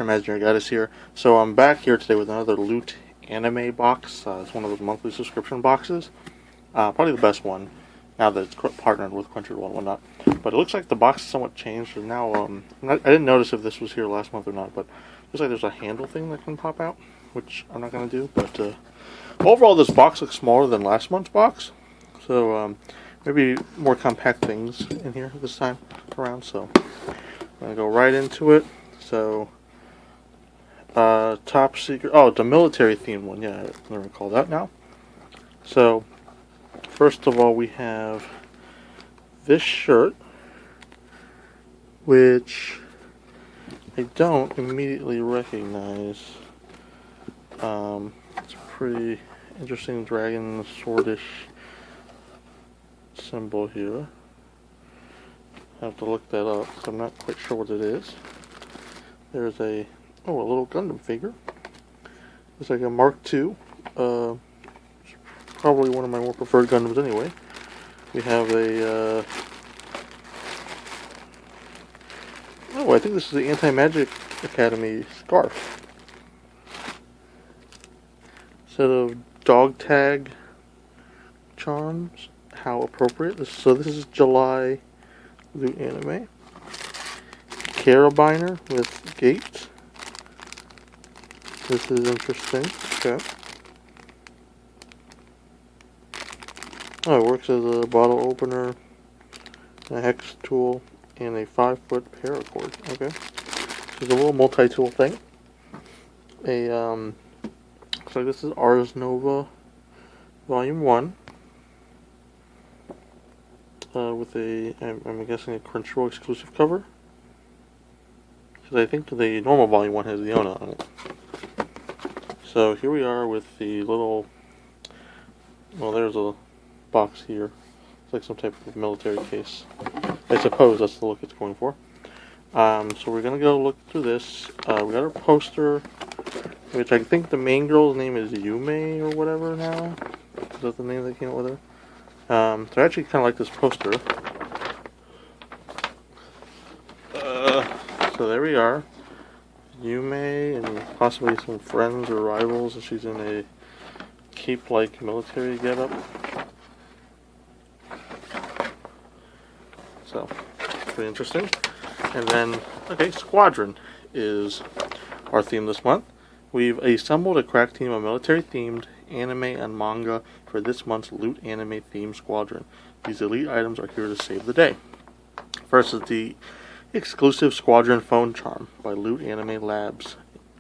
Imaginary Goddess here. So I'm back here today with another Loot anime box. It's one of those monthly subscription boxes. Probably the best one, now that it's partnered with Crunchyroll and whatnot. But it looks like the box is somewhat changed, and now, I didn't notice if this was here last month or not, but it looks like there's a handle thing that can pop out, which I'm not going to do. But overall, this box looks smaller than last month's box. So maybe more compact things in here this time around. So I'm going to go right into it. So, top secret. Oh, the military themed one. Yeah, I recall that now. So, first of all, we have this shirt, which I don't immediately recognize. It's a pretty interesting dragon swordish symbol here. I have to look that up because I'm not quite sure what it is. There's a little Gundam figure. It's like a Mark II. Probably one of my more preferred Gundams anyway. We have a I think this is the Anti-Magic Academy scarf. Set of dog tag charms. How appropriate. So this is July Loot anime. Carabiner with gates. This is interesting. Okay. Oh, it works as a bottle opener, a hex tool, and a 5-foot paracord. Okay. So it's a little multi-tool thing. Looks like this is Ars Nova Volume 1. With I'm guessing a Crunchyroll exclusive cover. Because I think the normal Volume 1 has the Ona on it. So here we are with the little, well, there's a box here. It's like some type of military case. I suppose that's the look it's going for. So we're going to go look through this. We got our poster, which I think the main girl's name is Yume or whatever now. Is that the name that came out with her? So I actually kind of like this poster. So there we are. Yume and possibly some friends or rivals, and she's in a cape-like military getup. So, pretty interesting. And then, okay, Squadron is our theme this month. We've assembled a crack team of military-themed anime and manga for this month's Loot anime themed Squadron. These elite items are here to save the day. First is the exclusive Squadron phone charm by Loot Anime Labs.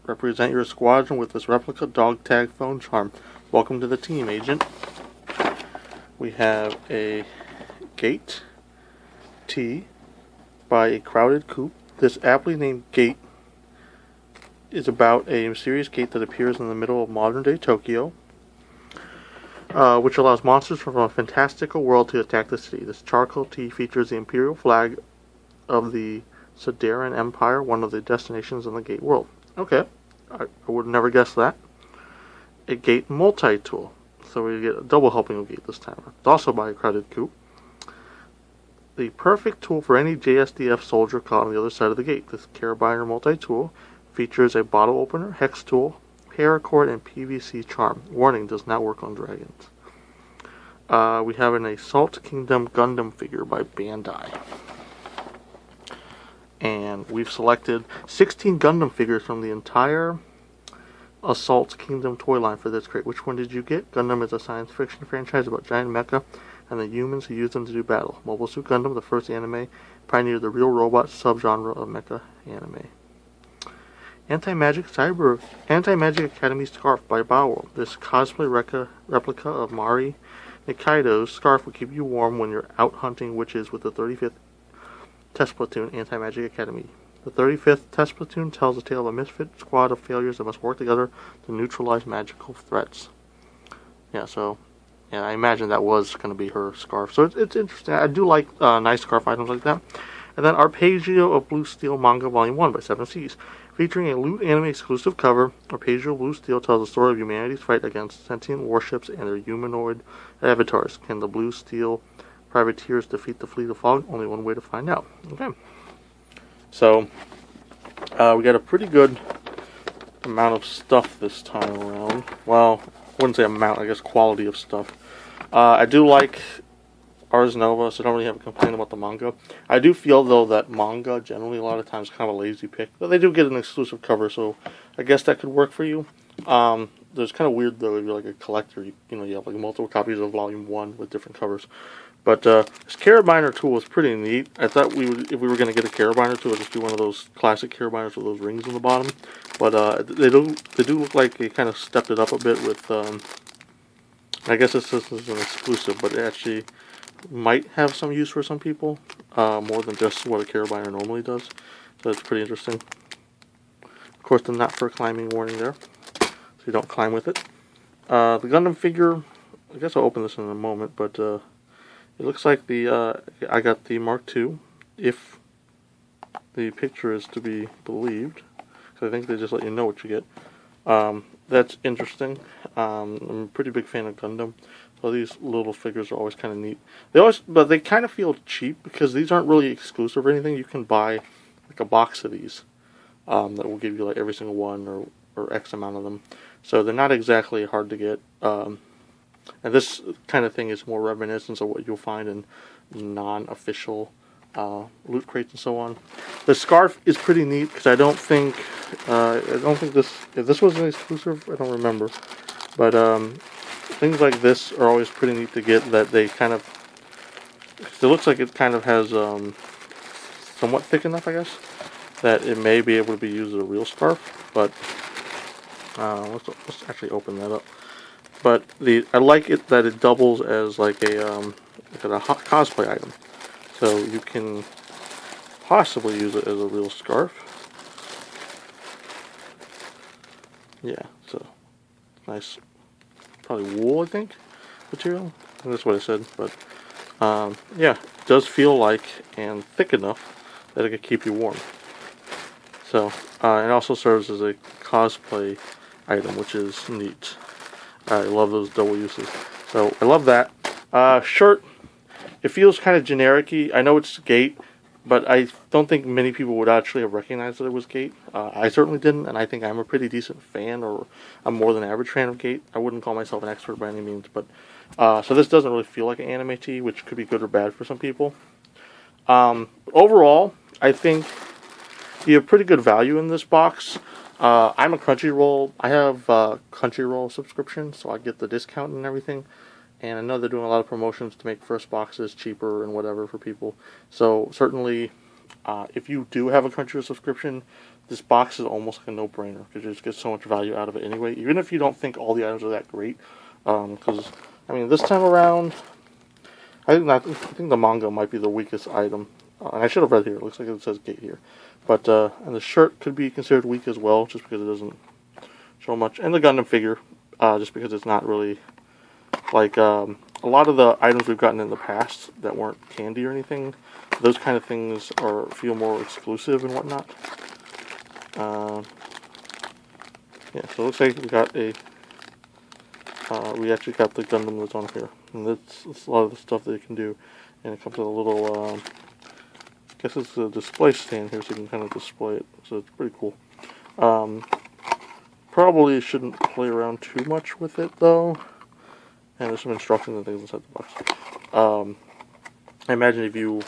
Represent your squadron with this replica dog tag phone charm. Welcome to the team, Agent. We have a Gate T by A Crowded Coop. This aptly named Gate is about a mysterious gate that appears in the middle of modern-day Tokyo, which allows monsters from a fantastical world to attack the city. This charcoal tee features the imperial flag of the Sadaran Empire, one of the destinations in the Gate world. Okay, I would have never guessed that. A Gate multi-tool. So we get a double helping of Gate this time. It's also by A Crowded Coop. The perfect tool for any JSDF soldier caught on the other side of the gate. This Carabiner multi-tool features a bottle opener, hex tool, paracord, and PVC charm. Warning, does not work on dragons. We have an Assault Kingdom Gundam figure by Bandai. And we've selected 16 Gundam figures from the entire Assault Kingdom toy line for this crate. Which one did you get? Gundam is a science fiction franchise about giant mecha and the humans who use them to do battle. Mobile Suit Gundam, the first anime, pioneered the real robot subgenre of mecha anime. Anti-Magic Academy scarf by Bowel. This cosplay replica of Mari Nikaido's scarf will keep you warm when you're out hunting witches with the 35th Test Platoon Anti-Magic Academy. The 35th Test Platoon tells the tale of a misfit squad of failures that must work together to neutralize magical threats. Yeah, so I imagine that was going to be her scarf. So it's interesting. I do like nice scarf items like that. And then Arpeggio of Blue Steel Manga Volume 1 by 7 Seas. Featuring a Loot anime exclusive cover, Arpeggio Blue Steel tells the story of humanity's fight against sentient warships and their humanoid avatars. Can the Blue Steel privateers defeat the fleet of fog? Only one way to find out. Okay. So, we got a pretty good amount of stuff this time around. Well, I wouldn't say amount, I guess quality of stuff. I do like Ars Nova, so I don't really have a complaint about the manga. I do feel, though, that manga generally a lot of times is kind of a lazy pick, but they do get an exclusive cover, so I guess that could work for you. There's kind of weird, though, if you're like a collector, you have like multiple copies of Volume 1 with different covers. But this carabiner tool is pretty neat. I thought if we were going to get a carabiner tool, it'd just be one of those classic carabiners with those rings on the bottom. But they do look like they kind of stepped it up a bit with, I guess this is an exclusive, but it actually might have some use for some people, more than just what a carabiner normally does. So it's pretty interesting. Of course, the not for climbing warning there, so you don't climb with it. The Gundam figure, I guess I'll open this in a moment, but it looks like I got the Mark II, if the picture is to be believed, because I think they just let you know what you get. That's interesting. I'm a pretty big fan of Gundam, so these little figures are always kind of neat. But they kind of feel cheap because these aren't really exclusive or anything. You can buy like a box of these that will give you like every single one or X amount of them. So they're not exactly hard to get. And this kind of thing is more reminiscent of what you'll find in non-official loot crates and so on. The scarf is pretty neat because I don't think if this was an exclusive, I don't remember. But things like this are always pretty neat to get. That they kind of, it looks like it kind of has somewhat thick enough, I guess, that it may be able to be used as a real scarf. But let's actually open that up. But I like it that it doubles as like a cosplay item, so you can possibly use it as a real scarf. Yeah, so nice, probably wool, I think, material. That's what I said, but yeah, it does feel like and thick enough that it could keep you warm. So it also serves as a cosplay item, which is neat. I love those double uses. So I love that. Shirt, it feels kind of generic-y. I know it's Gate, but I don't think many people would actually have recognized that it was Gate. I certainly didn't, and I think I'm a pretty decent fan, or I'm more than average fan of Gate. I wouldn't call myself an expert by any means, but so this doesn't really feel like an anime tee, which could be good or bad for some people. Overall, I think you have pretty good value in this box. I'm a Crunchyroll. I have a Crunchyroll subscription, so I get the discount and everything. And I know they're doing a lot of promotions to make first boxes cheaper and whatever for people. So certainly, if you do have a Crunchyroll subscription, this box is almost like a no-brainer because you just get so much value out of it anyway. Even if you don't think all the items are that great, because I mean, this time around, I think the manga might be the weakest item. And I should have read here. It looks like it says Gate here. But and the shirt could be considered weak as well, just because it doesn't show much. And the Gundam figure, just because it's not really like a lot of the items we've gotten in the past that weren't candy or anything. Those kind of things feel more exclusive and whatnot. Yeah, so it looks like we got we actually got the Gundam that's on here, and that's a lot of the stuff that you can do. And it comes with a little. I guess it's a display stand here, so you can kind of display it. So it's pretty cool. Probably shouldn't play around too much with it, though. And there's some instructions and things inside the box. I imagine if you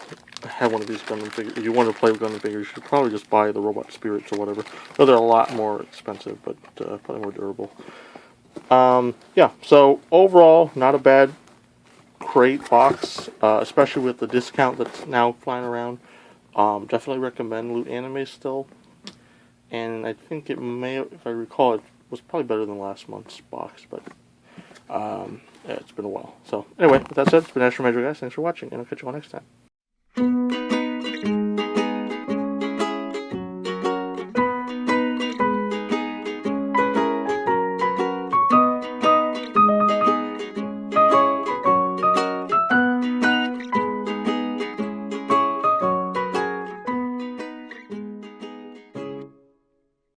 have one of these Gundam figures, if you want to play with Gundam figures, you should probably just buy the Robot Spirits or whatever. Though they're a lot more expensive, but probably more durable. Yeah, so overall, not a bad crate box, especially with the discount that's now flying around. Definitely recommend Loot Anime still. And I think it may, if I recall, it was probably better than last month's box, but yeah, it's been a while. So anyway, with that said, it's been Astro Major, guys. Thanks for watching, and I'll catch you all next time.